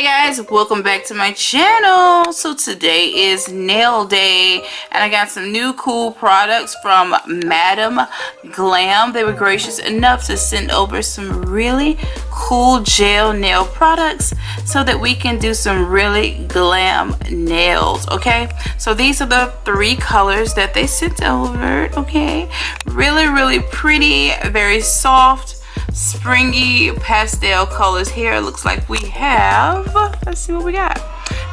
Hi guys, welcome back to my channel. So today is nail day and I got some new cool products from Madam Glam. They were gracious enough to send over some really cool gel nail products so that we can do some really glam nails. Okay, so these are the 3 colors that they sent over. Okay, really pretty, very soft, springy pastel colors. Here it looks like we have, let's see what we got.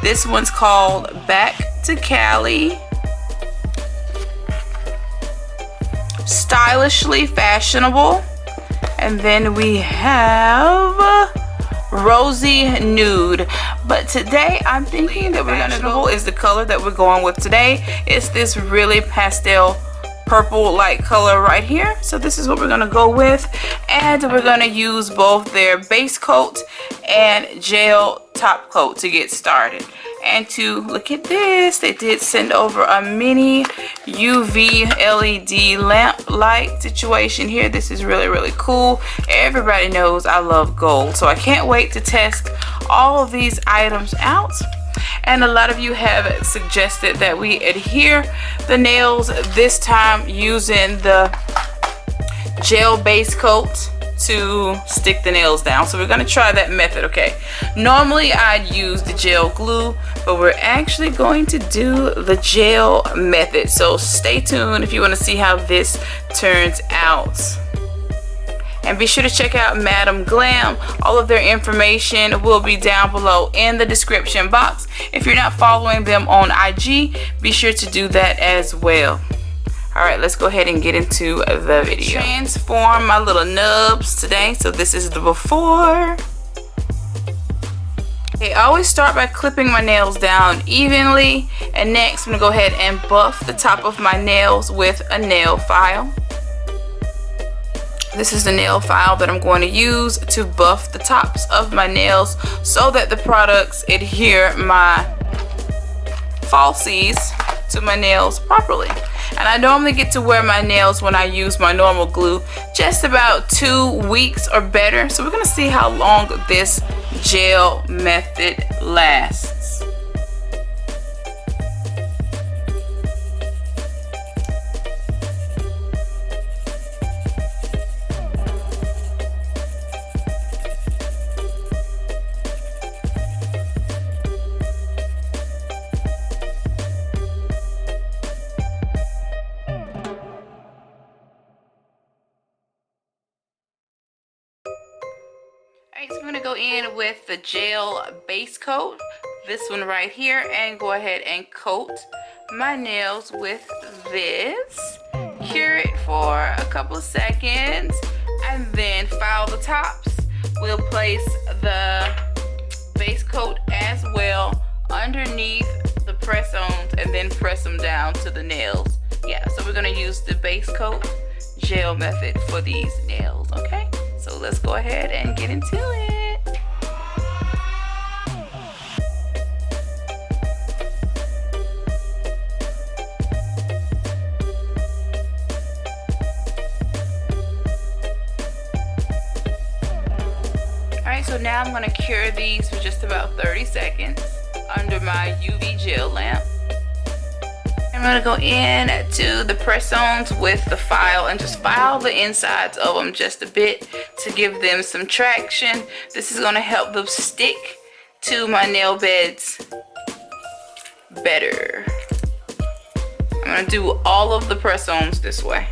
This one's called Back to Cali, Stylishly Fashionable, and then we have Rosy Nude. But today I'm thinking that we're gonna go is the color that we're going with today. It's this really pastel purple light color right here. So this is what we're gonna go with, and we're gonna use both their base coat and gel top coat to get started. And to look at this, they did send over a mini UV LED lamp light situation here. This is really cool. Everybody knows I love gold, so I can't wait to test all of these items out. And a lot of you have suggested that we adhere the nails this time using the gel base coat to stick the nails down. So we're going to try that method. Okay, normally I'd use the gel glue, but we're actually going to do the gel method. So stay tuned if you want to see how this turns out. And be sure to check out Madam Glam. All of their information will be down below in the description box. If you're not following them on IG, be sure to do that as well. Alright, let's go ahead and get into the video. Transform my little nubs today. So this is the before. Okay, I always start by clipping my nails down evenly. And next I'm going to go ahead and buff the top of my nails with a nail file. This is the nail file that I'm going to use to buff the tops of my nails so that the products adhere my falsies to my nails properly. And I normally get to wear my nails when I use my normal glue just about 2 weeks or better. So we're going to see how long this gel method lasts. Alright, so I'm going to go in with the gel base coat, this one right here, and go ahead and coat my nails with this. Cure it for a couple of seconds, and then file the tops. We'll place the base coat as well underneath the press-ons and then press them down to the nails. Yeah, so we're going to use the base coat gel method for these nails, okay? So let's go ahead and get into it. Alright, so now I'm going to cure these for just about 30 seconds under my UV gel lamp. I'm going to go in to the press-ons with the file and just file the insides of them just a bit to give them some traction. This is going to help them stick to my nail beds better. I'm going to do all of the press-ons this way.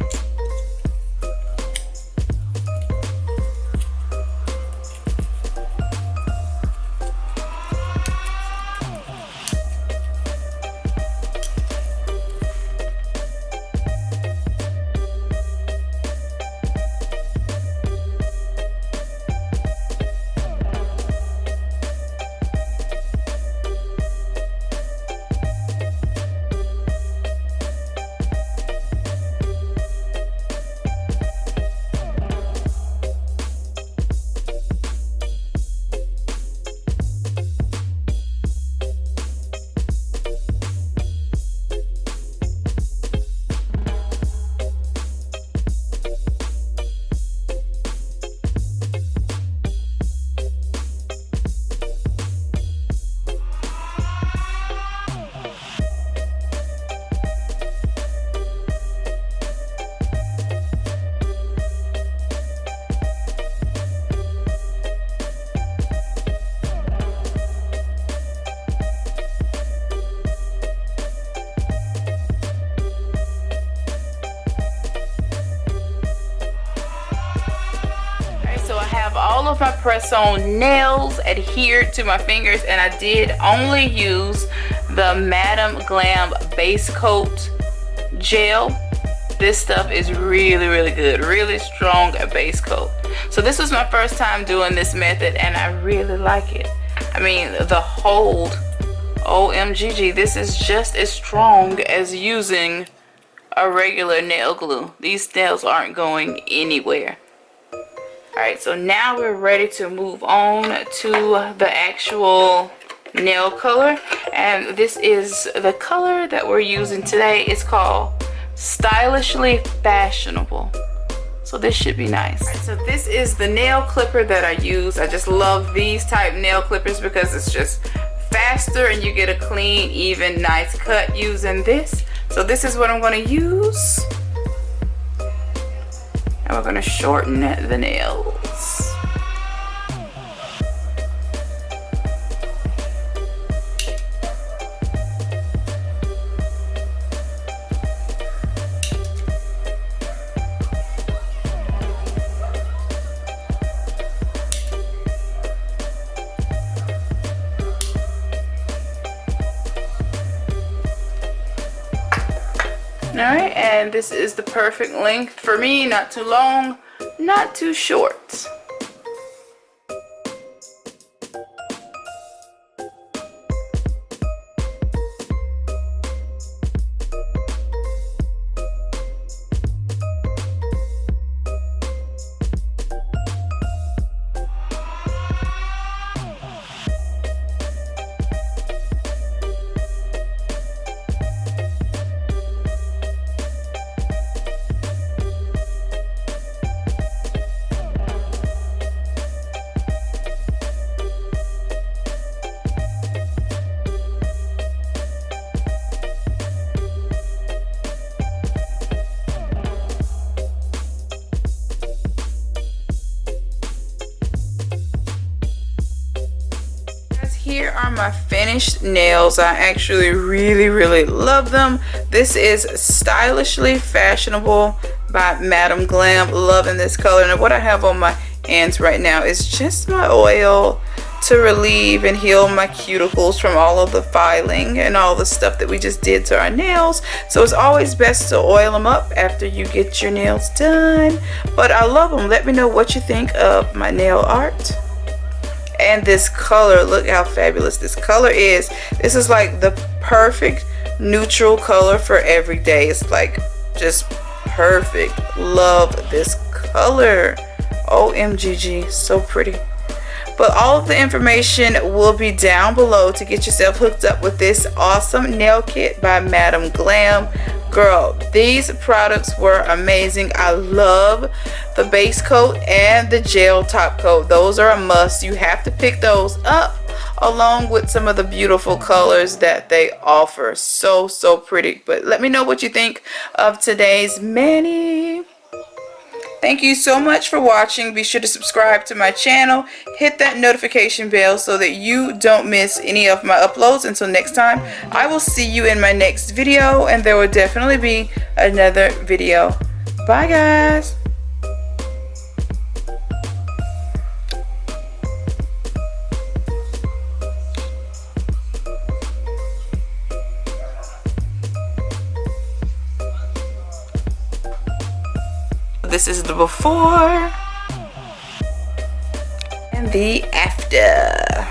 of my press-on nails adhered to my fingers, and I did only use the Madam Glam base coat gel. This stuff is really, really good, really strong base coat. So this was my first time doing this method, and I really like it. I mean, the hold, OMGG, this is just as strong as using a regular nail glue. These nails aren't going anywhere. Alright, so now we're ready to move on to the actual nail color, and this is the color that we're using today. It's called Stylishly Fashionable. So this should be nice. Right, so this is the nail clipper that I use. I just love these type nail clippers because it's just faster and you get a clean, even, nice cut using this. So this is what I'm going to use. And we're going to shorten the nails. Alright, and this is the perfect length for me. Not too long, not too short. Here are my finished nails. I actually really love them. This is Stylishly Fashionable by Madam Glam. Loving this color. And what I have on my hands right now is just my oil to relieve and heal my cuticles from all of the filing and all the stuff that we just did to our nails. So it's always best to oil them up after you get your nails done. But I love them. Let me know what you think of my nail art. And this color, look how fabulous this color is. This is like the perfect neutral color for every day. It's like just perfect. Love this color. OMGG, so pretty. But all of the information will be down below to get yourself hooked up with this awesome nail kit by Madam Glam. Girl, these products were amazing. I love the base coat and the gel top coat. Those are a must. You have to pick those up along with some of the beautiful colors that they offer. So pretty. But let me know what you think of today's mani. Thank you so much for watching. Be sure to subscribe to my channel. Hit that notification bell so that you don't miss any of my uploads. Until next time, I will see you in my next video, and there will definitely be another video. Bye, guys. This is the before and the after.